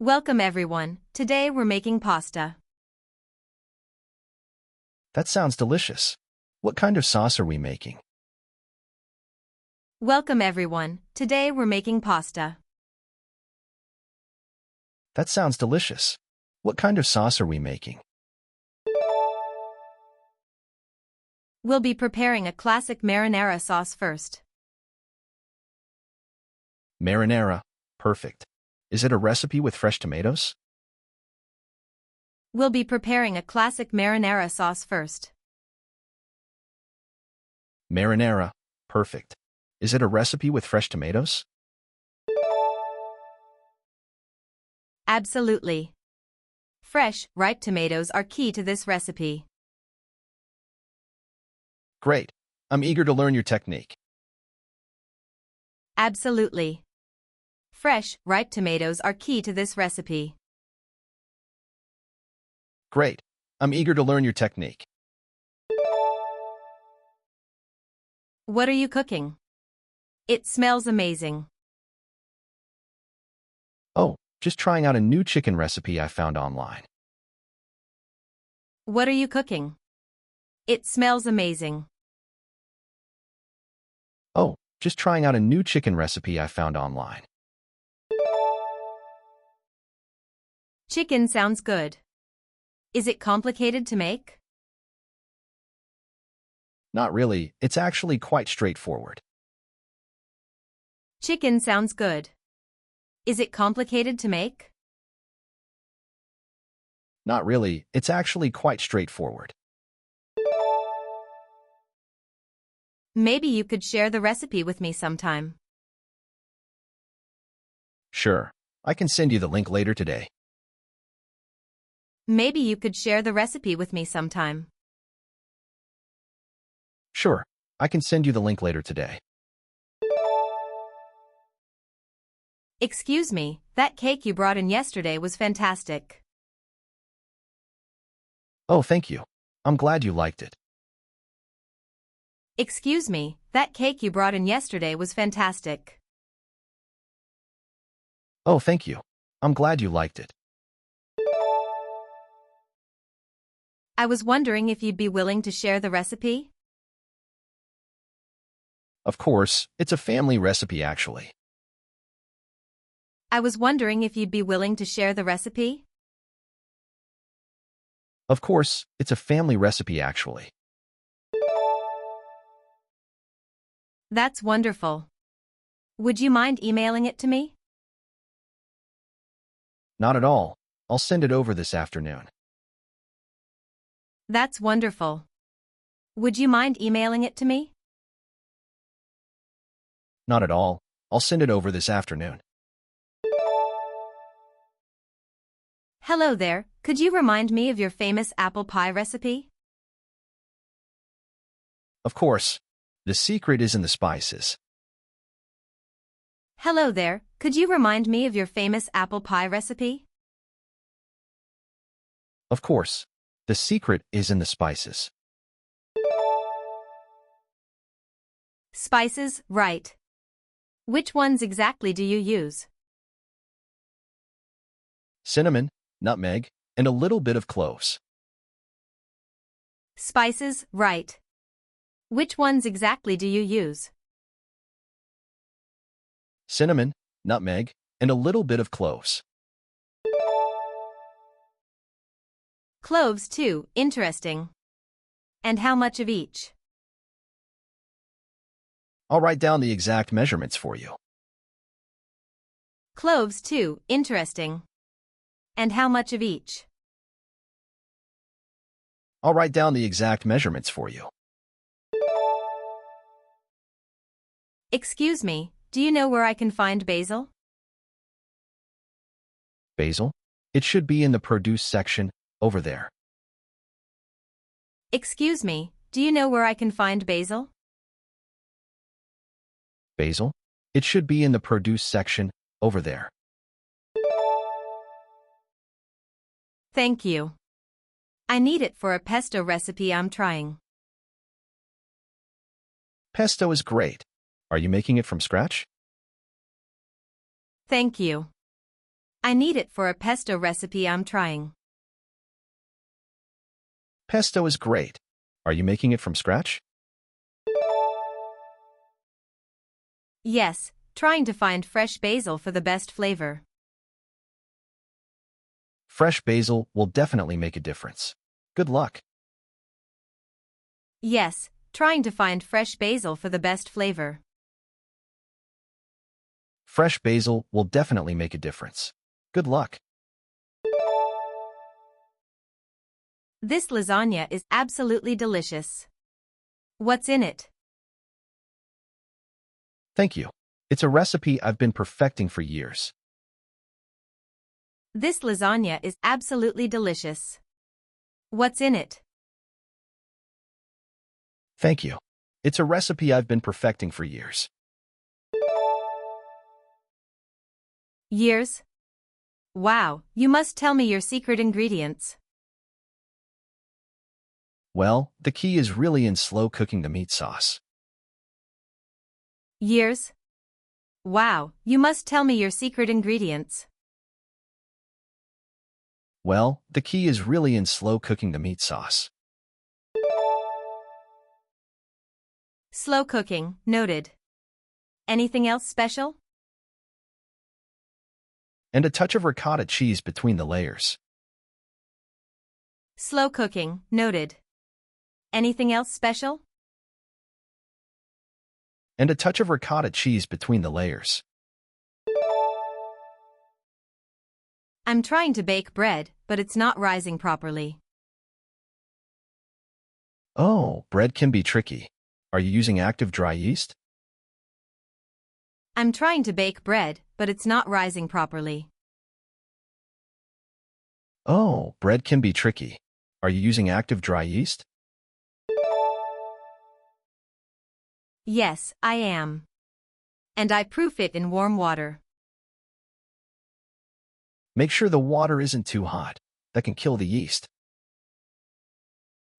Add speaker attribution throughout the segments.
Speaker 1: Welcome everyone. Today we're making pasta.
Speaker 2: That sounds delicious. What kind of sauce are we making?
Speaker 1: Welcome everyone. Today we're making pasta.
Speaker 2: That sounds delicious. What kind of sauce are we making?
Speaker 1: We'll be preparing a classic marinara sauce first.
Speaker 2: Marinara. Perfect. Is it a recipe with fresh tomatoes?
Speaker 1: We'll be preparing a classic marinara sauce first.
Speaker 2: Marinara. Perfect. Is it a recipe with fresh tomatoes?
Speaker 1: Absolutely. Fresh, ripe tomatoes are key to this recipe.
Speaker 2: Great. I'm eager to learn your technique.
Speaker 1: Absolutely. Fresh, ripe tomatoes are key to this recipe.
Speaker 2: Great. I'm eager to learn your technique.
Speaker 1: What are you cooking? It smells amazing.
Speaker 2: Oh, just trying out a new chicken recipe I found online.
Speaker 1: What are you cooking? It smells amazing.
Speaker 2: Oh, just trying out a new chicken recipe I found online.
Speaker 1: Chicken sounds good. Is it complicated to make?
Speaker 2: Not really, it's actually quite straightforward.
Speaker 1: Chicken sounds good. Is it complicated to make?
Speaker 2: Not really, it's actually quite straightforward.
Speaker 1: Maybe you could share the recipe with me sometime.
Speaker 2: Sure, I can send you the link later today.
Speaker 1: Maybe you could share the recipe with me sometime.
Speaker 2: Sure, I can send you the link later today.
Speaker 1: Excuse me, that cake you brought in yesterday was fantastic.
Speaker 2: Oh, thank you. I'm glad you liked it.
Speaker 1: Excuse me, that cake you brought in yesterday was fantastic.
Speaker 2: Oh, thank you. I'm glad you liked it.
Speaker 1: I was wondering if you'd be willing to share the recipe?
Speaker 2: Of course, it's a family recipe actually.
Speaker 1: I was wondering if you'd be willing to share the recipe?
Speaker 2: Of course, it's a family recipe actually.
Speaker 1: That's wonderful. Would you mind emailing it to me?
Speaker 2: Not at all. I'll send it over this afternoon.
Speaker 1: That's wonderful. Would you mind emailing it to me?
Speaker 2: Not at all. I'll send it over this afternoon.
Speaker 1: Hello there, could you remind me of your famous apple pie recipe?
Speaker 2: Of course. The secret is in the spices.
Speaker 1: Hello there, could you remind me of your famous apple pie recipe?
Speaker 2: Of course. The secret is in the spices.
Speaker 1: Spices, right. Which ones exactly do you use?
Speaker 2: Cinnamon, nutmeg, and a little bit of cloves.
Speaker 1: Spices, right. Which ones exactly do you use?
Speaker 2: Cinnamon, nutmeg, and a little bit of cloves.
Speaker 1: Cloves too, interesting. And how much of each?
Speaker 2: I'll write down the exact measurements for you.
Speaker 1: Cloves too, interesting. And how much of each?
Speaker 2: I'll write down the exact measurements for you.
Speaker 1: Excuse me, do you know where I can find basil?
Speaker 2: Basil? It should be in the produce section, over there.
Speaker 1: Excuse me, do you know where I can find basil?
Speaker 2: Basil? It should be in the produce section, over there.
Speaker 1: Thank you. I need it for a pesto recipe I'm trying.
Speaker 2: Pesto is great. Are you making it from scratch?
Speaker 1: Thank you. I need it for a pesto recipe I'm trying.
Speaker 2: Pesto is great. Are you making it from scratch?
Speaker 1: Yes, trying to find fresh basil for the best flavor.
Speaker 2: Fresh basil will definitely make a difference. Good luck.
Speaker 1: Yes, trying to find fresh basil for the best flavor.
Speaker 2: Fresh basil will definitely make a difference. Good luck.
Speaker 1: This lasagna is absolutely delicious. What's in it?
Speaker 2: Thank you. It's a recipe I've been perfecting for years.
Speaker 1: This lasagna is absolutely delicious. What's in it?
Speaker 2: Thank you. It's a recipe I've been perfecting for years.
Speaker 1: Years? Wow, you must tell me your secret ingredients.
Speaker 2: Well, the key is really in slow cooking the meat sauce.
Speaker 1: Years? Wow, you must tell me your secret ingredients.
Speaker 2: Well, the key is really in slow cooking the meat sauce.
Speaker 1: Slow cooking, noted. Anything else special?
Speaker 2: And a touch of ricotta cheese between the layers.
Speaker 1: Slow cooking, noted. Anything else special?
Speaker 2: And a touch of ricotta cheese between the layers.
Speaker 1: I'm trying to bake bread, but it's not rising properly.
Speaker 2: Oh, bread can be tricky. Are you using active dry yeast?
Speaker 1: I'm trying to bake bread, but it's not rising properly.
Speaker 2: Oh, bread can be tricky. Are you using active dry yeast?
Speaker 1: Yes, I am. And I proof it in warm water.
Speaker 2: Make sure the water isn't too hot. That can kill the yeast.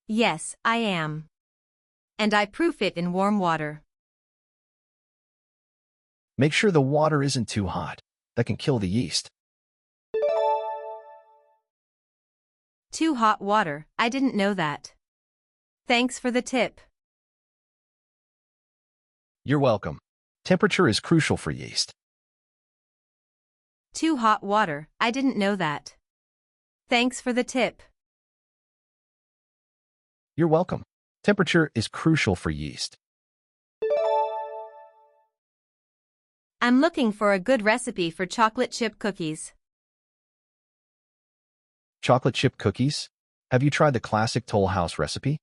Speaker 1: Yes, I am. And I proof it in warm water.
Speaker 2: Make sure the water isn't too hot. That can kill the yeast.
Speaker 1: Too hot water, I didn't know that. Thanks for the tip.
Speaker 2: You're welcome. Temperature is crucial for yeast.
Speaker 1: Too hot water, I didn't know that. Thanks for the tip.
Speaker 2: You're welcome. Temperature is crucial for yeast.
Speaker 1: I'm looking for a good recipe for chocolate chip cookies.
Speaker 2: Chocolate chip cookies? Have you tried the classic Toll House recipe?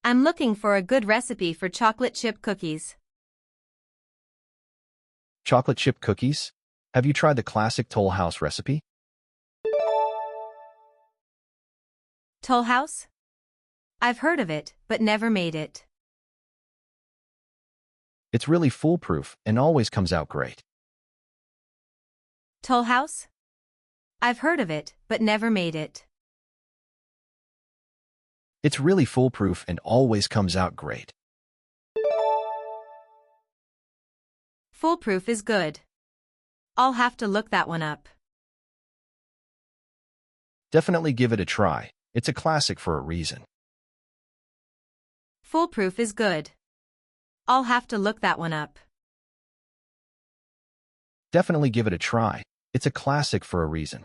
Speaker 1: I'm looking for a good recipe for chocolate chip cookies.
Speaker 2: Chocolate chip cookies? Have you tried the classic Toll House recipe?
Speaker 1: Toll House? I've heard of it, but never made it.
Speaker 2: It's really foolproof and always comes out great.
Speaker 1: Toll House? I've heard of it, but never made it.
Speaker 2: It's really foolproof and always comes out great.
Speaker 1: Foolproof is good. I'll have to look that one up.
Speaker 2: Definitely give it a try. It's a classic for a reason.
Speaker 1: Foolproof is good. I'll have to look that one up.
Speaker 2: Definitely give it a try. It's a classic for a reason.